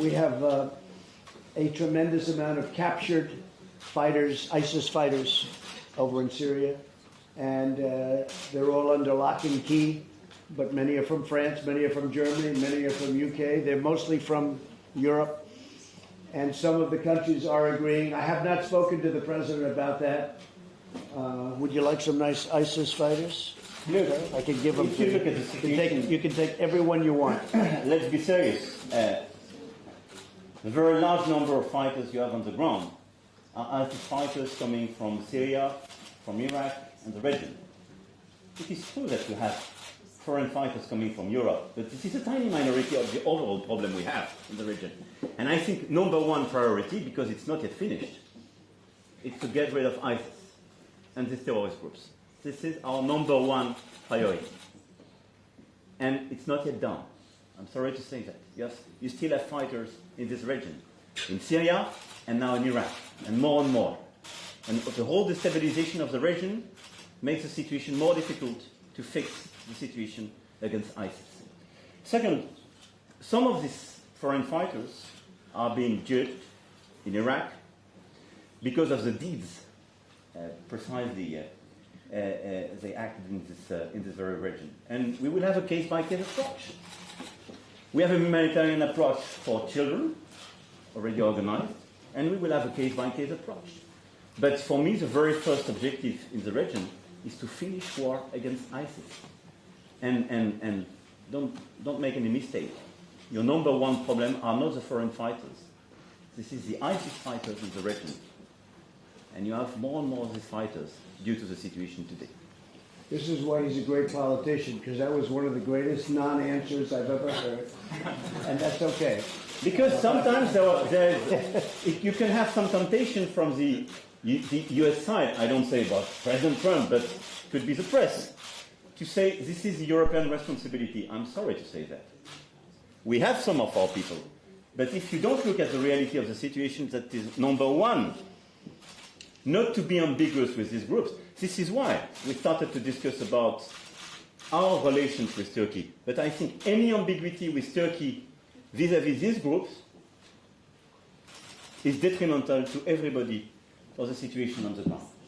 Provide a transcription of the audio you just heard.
We have a tremendous amount of captured fighters, ISIS fighters, over in Syria, and they're all under lock and key, but many are from France, many are from Germany, many are from UK. They're mostly from Europe, and some of the countries are agreeing. I have not spoken to the president about that. Would you like some nice ISIS fighters? Look, I can give them if to you you. look at the situation, You can take everyone you want. let's be serious. The very large number of fighters you have on the ground are ISIS fighters coming from Syria, from Iraq, and the region. It is true that you have foreign fighters coming from Europe, but this is a tiny minority of the overall problem we have in the region. And I think number one priority, because it's not yet finished, is to get rid of ISIS and these terrorist groups. This is our number one priority. And it's not yet done. I'm sorry to say that. Yes, you still have fighters in this region, in Syria and now in Iraq, and more and more. And the whole destabilization of the region makes the situation more difficult to fix the situation against ISIS. Second, some of these foreign fighters are being judged in Iraq because of the deeds precisely they acted in this very region. And we will have a case-by-case approach. We have a humanitarian approach for children, already organized, and we will have a case-by-case approach. But for me, the very first objective in the region is to finish war against ISIS. And don't make any mistake. Your number one problem are not the foreign fighters. This is the ISIS fighters in the region. And you have more and more of these fighters due to the situation today. This is why he's a great politician, because that was one of the greatest non-answers I've ever heard. And that's okay. Because sometimes you can have some temptation from the US side, I don't say about President Trump, but it could be the press, to say this is the European responsibility. I'm sorry to say that. We have some of our people, but if you don't look at the reality of the situation, that is number one, not to be ambiguous with these groups. This is why we started to discuss about our relations with Turkey. But I think any ambiguity with Turkey vis-à-vis these groups is detrimental to everybody for the situation on the ground.